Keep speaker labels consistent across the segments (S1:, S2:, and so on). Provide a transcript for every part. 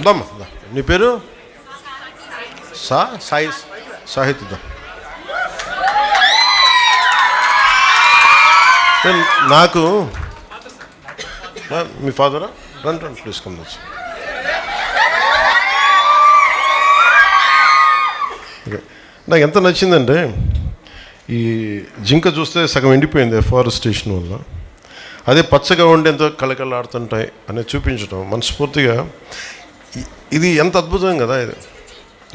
S1: దమ్మా నీ పేరు సాయి సాహిత్య. నాకు మీ ఫాదరా రండి ప్లీజ్ కమ్ వచ్చి. ఓకే, నాకు ఎంత నచ్చిందంటే ఈ జింక చూస్తే సగం ఎండిపోయింది ఫారెస్టేషన్ వల్ల, అదే పచ్చగా ఉండి ఎంతో కళకళలాడుతుంటాయి అనేది చూపించడం మనస్ఫూర్తిగా ఇది ఎంత అద్భుతం కదా. ఇది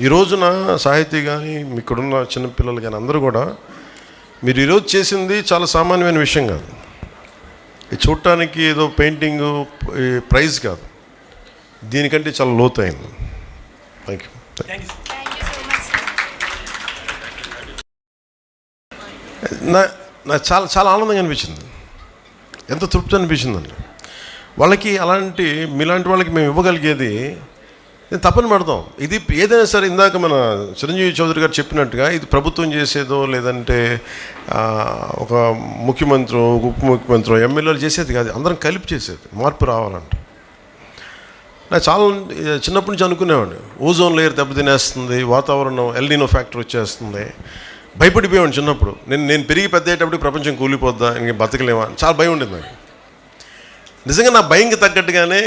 S1: ఈ రోజున సాహితీ కానీ ఇక్కడున్న చిన్నపిల్లలు కానీ అందరూ కూడా మీరు ఈరోజు చేసింది చాలా సామాన్యమైన విషయం కాదు. ఇది చూడటానికి ఏదో పెయింటింగు ప్రైజ్ కాదు, దీనికంటే చాలా లోతైంది. Thank you. నాకు చాలా చాలా ఆనందంగా అనిపించింది, ఎంత తృప్తి అనిపించిందండి. వాళ్ళకి అలాంటి మీలాంటి వాళ్ళకి మేము ఇవ్వగలిగేది నేను తప్పని పెడతాం. ఇది ఏదైనా సరే ఇందాక మన చిరంజీవి చౌదరి గారు చెప్పినట్టుగా ఇది ప్రభుత్వం చేసేదో లేదంటే ఒక ముఖ్యమంత్రి ఉప ముఖ్యమంత్రి ఎమ్మెల్యేలు చేసేది కాదు, అందరం కలిపి చేసేది. మార్పు రావాలంట. నాకు చాలా చిన్నప్పటి నుంచి అనుకునేవాడిని ఓజోన్ లేయర్ దెబ్బతినేస్తుంది, వాతావరణం ఎల్నినో ఫ్యాక్టర్ వచ్చేస్తుంది, భయపడిపోయాను చిన్నప్పుడు. నేను పెరిగి పెద్ద అయ్యేటప్పుడు ప్రపంచం కూలిపోద్దా, ఇంక బతకలేమా, చాలా భయం ఉండేది నాకు. నిజంగా నా భయంకి తగ్గట్టుగానే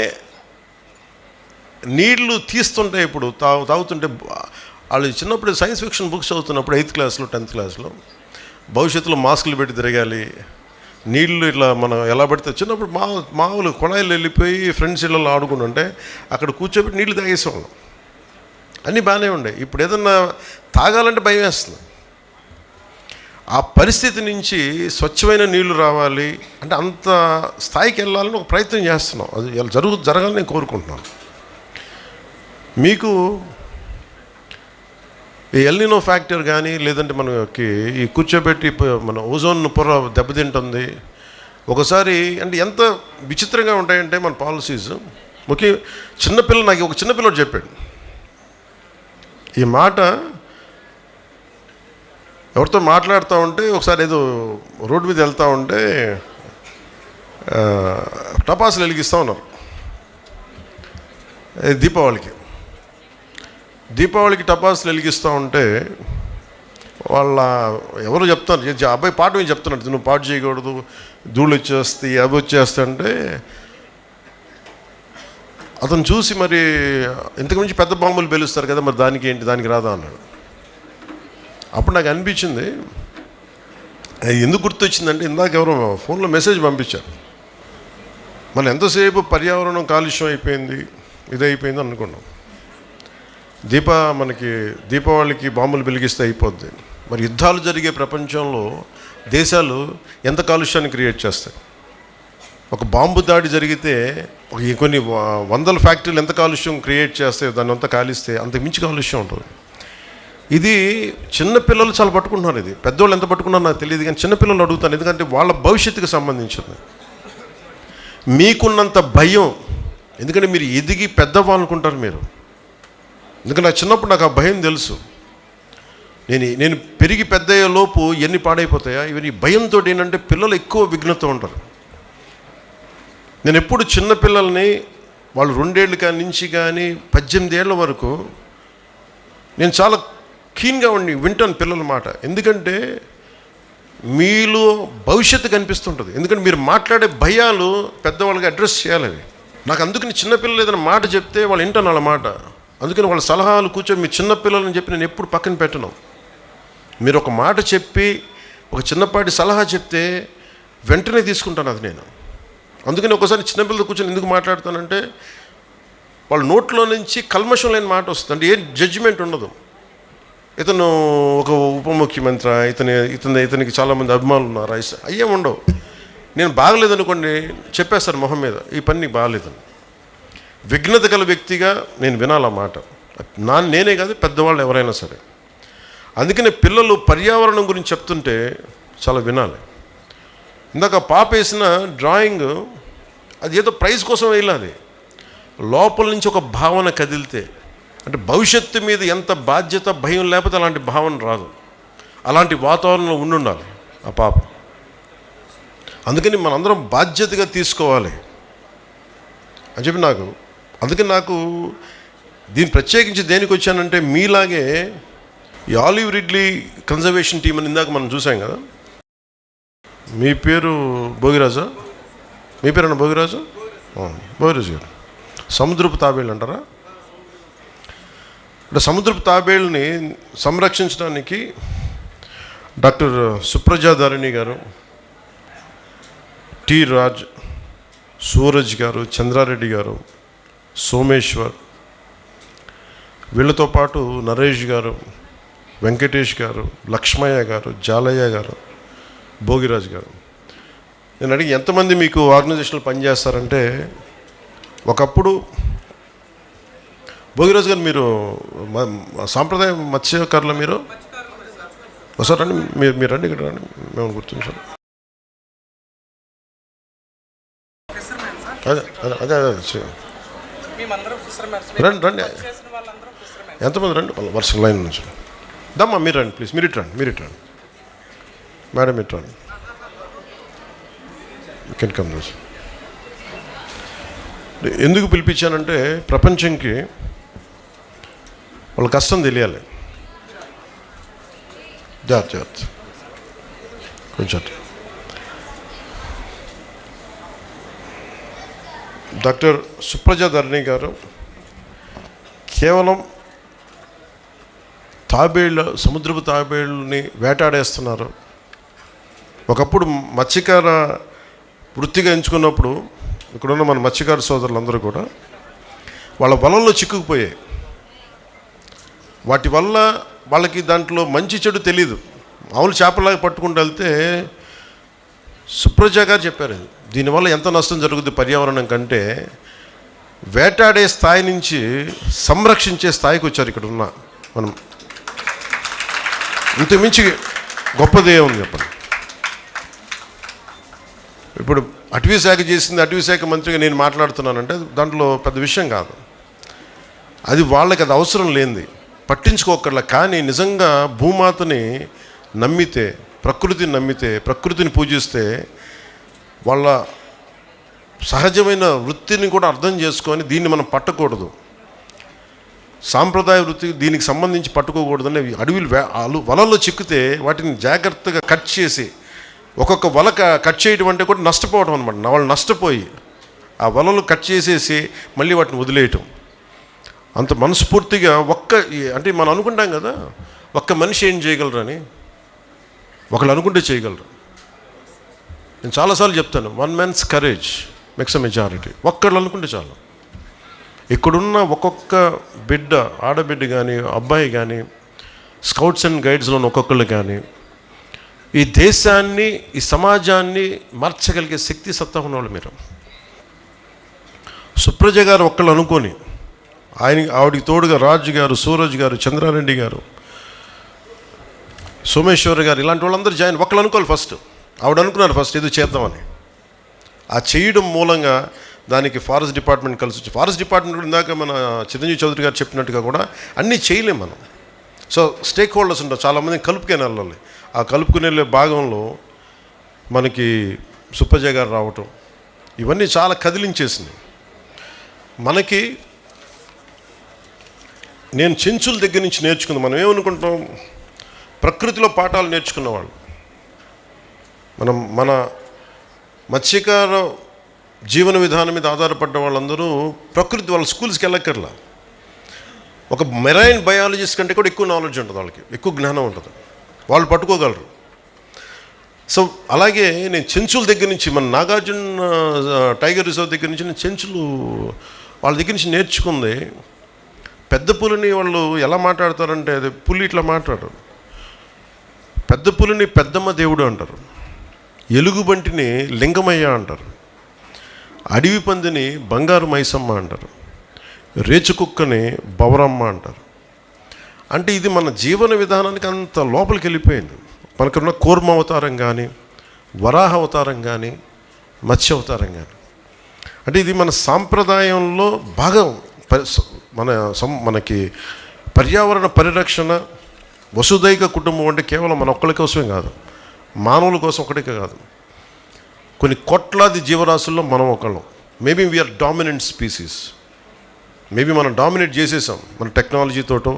S1: నీళ్లు తీస్తుంటే ఇప్పుడు తాగుతుంటే వాళ్ళు చిన్నప్పుడు సైన్స్ ఫిక్షన్ బుక్స్ చదువుతున్నప్పుడు 8th క్లాస్లో 10th క్లాస్లో భవిష్యత్తులో మాస్కులు పెట్టి తిరగాలి, నీళ్లు ఇట్లా మనం ఎలా పడితే చిన్నప్పుడు మామూలు కొళాయిలు వెళ్ళిపోయి ఫ్రెండ్స్ ఇళ్ళలో ఆడుకుంటుంటే అక్కడ కూర్చోబెట్టి నీళ్లు తాగేసేవాళ్ళం, అన్నీ బాగానే ఉండే. ఇప్పుడు ఏదన్నా తాగాలంటే భయం వేస్తుంది. ఆ పరిస్థితి నుంచి స్వచ్ఛమైన నీళ్లు రావాలి అంటే అంత స్థాయికి వెళ్ళాలని ఒక ప్రయత్నం చేస్తున్నాం. అది జరగాలని నేను కోరుకుంటున్నాను. మీకు ఈ ఎల్నినో ఫ్యాక్టర్ కానీ లేదంటే మనకి ఈ కూర్చోబెట్టి మన ఓజోన్ పొర దెబ్బతింటుంది ఒకసారి అంటే ఎంత విచిత్రంగా ఉంటాయంటే మన పాలసీస్. ముఖ్యంగా చిన్నపిల్ల నాకు ఒక చిన్నపిల్లడు చెప్పాడు ఈ మాట. ఎవరితో మాట్లాడుతూ ఉంటే ఒకసారి ఏదో రోడ్డు మీద వెళ్తూ ఉంటే టపాసులు వెలిగిస్తూ ఉన్నారు దీపావళికి టపాసులు వెలిగిస్తూ ఉంటే వాళ్ళ ఎవరు చెప్తారు, అబ్బాయి పాట ఏం చెప్తున్నట్టు నువ్వు పాటు చేయకూడదు, ధూళి వచ్చేస్తాయి అవి వచ్చేస్తాయంటే అతను చూసి మరి ఇంతకుమించి పెద్ద బాంబులు పేలుస్తారు కదా, మరి దానికి ఏంటి, దానికి రాదా అన్నాడు. అప్పుడు నాకు అనిపించింది ఎందుకు గుర్తొచ్చిందంటే ఇందాక ఎవరో ఫోన్లో మెసేజ్ పంపించారు, మనం ఎంతసేపు పర్యావరణం కాలుష్యం అయిపోయింది ఇదైపోయింది అనుకున్నాం, మనకి దీపావళికి బాంబులు వెలిగిస్తే అయిపోద్ది. మరి యుద్ధాలు జరిగే ప్రపంచంలో దేశాలు ఎంత కాలుష్యాన్ని క్రియేట్ చేస్తాయి. ఒక బాంబు దాడి జరిగితే కొన్ని వందల ఫ్యాక్టరీలు ఎంత కాలుష్యం క్రియేట్ చేస్తాయో దాన్ని అంతా కాలిస్తే అంత మించి కాలుష్యం ఉంటుంది. ఇది చిన్నపిల్లలు చాలా పట్టుకుంటున్నారు, ఇది పెద్దవాళ్ళు ఎంత పట్టుకున్నారో నాకు తెలియదు కానీ చిన్నపిల్లలు అడుగుతాను, ఎందుకంటే వాళ్ళ భవిష్యత్తుకు సంబంధించింది. మీకున్నంత భయం ఎందుకంటే మీరు ఎదిగి పెద్దవాళ్ళు అనుకుంటారు మీరు, ఎందుకంటే నాకు చిన్నప్పుడు నాకు ఆ భయం తెలుసు. నేను పెరిగి పెద్ద లోపు ఎన్ని పాడైపోతాయా ఇవన్నీ భయంతో. ఏంటంటే పిల్లలు ఎక్కువ విఘ్నత ఉంటారు. నేను ఎప్పుడు చిన్నపిల్లల్ని వాళ్ళు 2 ఏళ్ళు నుంచి కానీ 18 ఏళ్ళ వరకు నేను చాలా కీన్గా వింటాను పిల్లల మాట. ఎందుకంటే మీలో భవిష్యత్తు కనిపిస్తుంటుంది, ఎందుకంటే మీరు మాట్లాడే భయాలు పెద్దవాళ్ళకి అడ్రస్ చేయాలి. నాకు అందుకని చిన్నపిల్లలు ఏదైనా మాట చెప్తే వాళ్ళు వింటాను వాళ్ళ మాట. అందుకని వాళ్ళ సలహాలు కూర్చొని మీ చిన్నపిల్లలని చెప్పి నేను ఎప్పుడు పక్కన పెట్టను. మీరు ఒక మాట చెప్పి ఒక చిన్నపాటి సలహా చెప్తే వెంటనే తీసుకుంటాను అది నేను. అందుకని ఒకసారి చిన్నపిల్లలు కూర్చొని ఎందుకు మాట్లాడతానంటే వాళ్ళ నోట్లో నుంచి కల్మషం లేని మాట వస్తుంది, అంటే ఏ జడ్జిమెంట్ ఉండదు. ఇతను ఒక ఉప ముఖ్యమంత్రి, ఇతనికి చాలామంది అభిమానులు ఉన్నారు, అయ్యేం ఉండవు. నేను బాగలేదనుకోండి చెప్పేస్తారు మొహం మీద, ఈ పని నీకు బాగలేదని. విఘ్నత గల వ్యక్తిగా నేను వినాలన్నమాట, నేనే కాదు పెద్దవాళ్ళు ఎవరైనా సరే. అందుకనే పిల్లలు పర్యావరణం గురించి చెప్తుంటే చాలా వినాలి. ఇందాక పాప వేసిన డ్రాయింగ్ అది ఏదో ప్రైజ్ కోసం వేయాలి, లోపల నుంచి ఒక భావన కదిలితే అంటే భవిష్యత్తు మీద ఎంత బాధ్యత భయం లేకపోతే అలాంటి భావన రాదు. అలాంటి వాతావరణంలో ఉండాలి ఆ పాప. అందుకని మనందరం బాధ్యతగా తీసుకోవాలి అని చెప్పి అందుకని నాకు దీన్ని ప్రత్యేకించి దేనికి వచ్చానంటే, మీలాగే ఈ ఆలివ్ రిడ్లీ కన్జర్వేషన్ టీం అని ఇందాక మనం చూసాం కదా. మీ పేరు భోగిరాజా? మీ పేరన్నా భోగిరాజు? భోగిరాజు గారు. సముద్రపు తాబేళ్ళు అంటారా? అంటే సముద్రపు తాబేళ్ళని సంరక్షించడానికి డాక్టర్ సుప్రజాధారిణి గారు, టి రాజ్, సూరజ్ గారు, చంద్రారెడ్డి గారు, సోమేశ్వర్, వీళ్ళతో పాటు నరేష్ గారు, వెంకటేష్ గారు, లక్ష్మయ్య గారు, జాలయ్య గారు, భోగిరాజు గారు. నేను అడిగి ఎంతమంది మీకు ఆర్గనైజేషన్లో పనిచేస్తారంటే, ఒకప్పుడు భోగిరాజు గారు మీరు సాంప్రదాయ మత్స్యకారులు, మీరు ఒకసారి రండి, మీరు రండి, ఇక్కడ రండి, మేము గుర్తించాం. అదే అదే అదే రండి రండి, ఎంతమంది రండి, వర్షం లైన్ నుంచి దమ్మా. మీరు రండి ప్లీజ్, మీరు ఇటు రండి, మీరు ఇటు రండి మేడం, ఇటు రండి. Can come those. ఎందుకు పిలిపించానంటే, ప్రపంచంకి వాళ్ళ కష్టం తెలియాలి. జాగ్రత్త కొంచెం. డాక్టర్ సుప్రజాధారిణి గారు కేవలం సముద్రపు తాబేళ్ళని వేటాడేస్తున్నారు. ఒకప్పుడు మత్స్యకార వృత్తిగా ఎంచుకున్నప్పుడు ఇక్కడున్న మన మత్స్యకార సోదరులందరూ కూడా వాళ్ళ వలల్లో చిక్కుకుపోయాయి. వాటి వల్ల వాళ్ళకి దాంట్లో మంచి చెడు తెలీదు. మామూలు చేపలాగా పట్టుకుంటూ వెళ్తే సుప్రజ గారు చెప్పారు, దీనివల్ల ఎంత నష్టం జరుగుతుంది పర్యావరణం కంటే, వేటాడే స్థాయి నుంచి సంరక్షించే స్థాయికి వచ్చారు ఇక్కడ ఉన్న మనం. ఇంతకుమించి గొప్పదే ఉంది చెప్పండి. ఇప్పుడు అటవీ శాఖ చేసింది, అటవీ శాఖ మంత్రిగా నేను మాట్లాడుతున్నానంటే దాంట్లో పెద్ద విషయం కాదు. అది వాళ్ళకి అది అవసరం లేనిది, పట్టించుకోకర్లా. కానీ నిజంగా భూమాతని నమ్మితే, ప్రకృతిని నమ్మితే, ప్రకృతిని పూజిస్తే, వాళ్ళ సహజమైన వృత్తిని కూడా అర్థం చేసుకొని దీన్ని మనం పట్టకూడదు, సాంప్రదాయ వృత్తి దీనికి సంబంధించి పట్టుకోకూడదని అడవిలు వలల్లో చిక్కితే వాటిని జాగ్రత్తగా కట్ చేసి, ఒక్కొక్క వల కట్ చేయడం అంటే కూడా నష్టపోవడం అనమాట. వాళ్ళు నష్టపోయి ఆ వలలు కట్ చేసేసి మళ్ళీ వాటిని వదిలేయటం. అంత మనస్ఫూర్తిగా అంటే మనం అనుకుంటాం కదా, ఒక్క మనిషి ఏం చేయగలరని. ఒకళ్ళు అనుకుంటే చేయగలరు. నేను చాలాసార్లు చెప్తాను, one man's courage makes a majority. ఒక్కళ్ళు అనుకుంటే చాలు. ఇక్కడున్న ఒక్కొక్క బిడ్డ, ఆడబిడ్డ కానీ అబ్బాయి కానీ, స్కౌట్స్ అండ్ గైడ్స్లోని ఒక్కొక్కళ్ళు కానీ ఈ దేశాన్ని, ఈ సమాజాన్ని మార్చగలిగే శక్తి సత్తా ఉన్నవాళ్ళు మీరు. సుప్రజ గారు ఒక్కళ్ళు అనుకొని, ఆవిడికి తోడుగా రాజు గారు, సూరజ్ గారు, చంద్రారెడ్డి గారు, సోమేశ్వర్ గారు, ఇలాంటి వాళ్ళందరూ జాయిన్. ఒక్కళ్ళు అనుకోవాలి ఫస్ట్. ఆవిడ అనుకున్నారు ఫస్ట్ ఏదో చేద్దామని. ఆ చేయడం మూలంగా దానికి ఫారెస్ట్ డిపార్ట్మెంట్ కలిసి వచ్చి, ఫారెస్ట్ డిపార్ట్మెంట్ కూడా ఇందాక మన చిరంజీవి చౌదరి గారు చెప్పినట్టుగా కూడా అన్నీ చేయలేం మనం. సో స్టేక్ హోల్డర్స్ ఉంటారు, చాలామంది కలుపుకొని వెళ్ళాలి. ఆ కలుపుకుని వెళ్ళే భాగంలో మనకి సుప్రజ గారు రావటం, ఇవన్నీ చాలా కదిలించేసింది మనకి. నేను చెంచుల దగ్గర నుంచి నేర్చుకుంది. మనం ఏమనుకుంటాం, ప్రకృతిలో పాఠాలు నేర్చుకున్నవాళ్ళు మన మత్స్యకార జీవన విధానం మీద ఆధారపడ్డ వాళ్ళందరూ ప్రకృతి, వాళ్ళ స్కూల్స్కి వెళ్ళక్కర్లా. ఒక మెరైన్ బయాలజిస్ట్ కంటే కూడా ఎక్కువ నాలెడ్జ్ ఉంటుంది వాళ్ళకి, ఎక్కువ జ్ఞానం ఉంటుంది, వాళ్ళు పట్టుకోగలరు. సో అలాగే నేను చెంచుల దగ్గర నుంచి, మన నాగార్జున టైగర్ రిజర్వ్ దగ్గర నుంచి నేను చెంచులు వాళ్ళ దగ్గర నుంచి నేర్చుకుంది. పెద్ద పులిని వాళ్ళు ఎలా మాట్లాడతారంటే, అది పులి ఇట్లా మాట్లాడరు. పెద్ద పులిని పెద్దమ్మ దేవుడు అంటారు, ఎలుగుబంటిని లింగమయ్య అంటారు, అడవి పందిని బంగారు మైసమ్మ అంటారు, రేచుకుక్కని బవరమ్మ అంటారు. అంటే ఇది మన జీవన విధానానికి అంత లోపలికి వెళ్ళిపోయింది. మనకున్న కూర్మ అవతారం కానీ, వరాహ అవతారం కానీ, మత్స్య అవతారం కానీ, అంటే ఇది మన సాంప్రదాయంలో భాగం. మనకి పర్యావరణ పరిరక్షణ, వసుదైక కుటుంబం అంటే కేవలం మన ఒక్కరి కోసమే కాదు, మానవుల కోసం ఒకటికే కాదు, కొన్ని కోట్లాది జీవరాశుల్లో మనం ఒకళ్ళం. Maybe we're dominant species. Maybe మనం డామినేట్ చేసేసాం మన టెక్నాలజీతోటో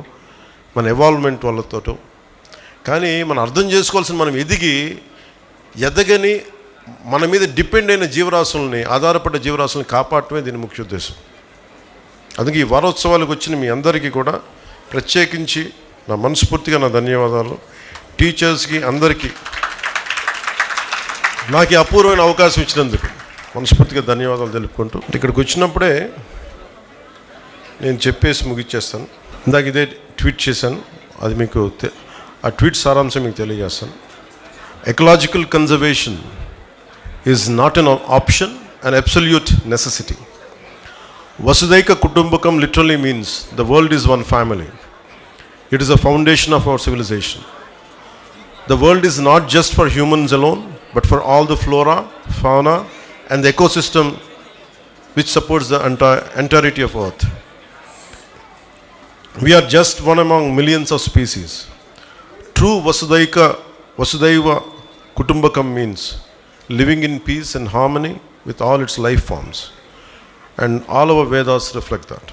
S1: మన ఎవాల్వ్మెంట్ వాళ్ళతోటో. కానీ మనం అర్థం చేసుకోవాల్సిన, మనం ఎదగని మన మీద డిపెండ్ అయిన జీవరాశుల్ని, ఆధారపడ్డ జీవరాశుల్ని కాపాడటమే దీని ముఖ్య ఉద్దేశం. అందుకే ఈ వారోత్సవాలకు వచ్చిన మీ అందరికీ కూడా ప్రత్యేకించి నా మనస్ఫూర్తిగా నా ధన్యవాదాలు. టీచర్స్కి అందరికీ నాకు ఈ అపూర్వమైన అవకాశం ఇచ్చినందుకు మనస్ఫూర్తిగా ధన్యవాదాలు తెలుపుకుంటూ, ఇక్కడికి వచ్చినప్పుడే నేను చెప్పేసి ముగిచ్చేస్తాను. ఇందాక ఇదే ట్వీట్ చేశాను, అది మీకు ఆ ట్వీట్ సారాంశం మీకు తెలియజేస్తాను. Ecological conservation is not an option, an absolute necessity. Vasudhaika Kutumbakam literally means the world is one family. It is a foundation of our civilization. The world is not just for humans alone, but for all the flora, fauna, and the ecosystem which supports the entirety of Earth. We are just one among millions of species. True Vasudhaiva Kutumbakam means living in peace and harmony with all its life forms. And all our Vedas reflect that.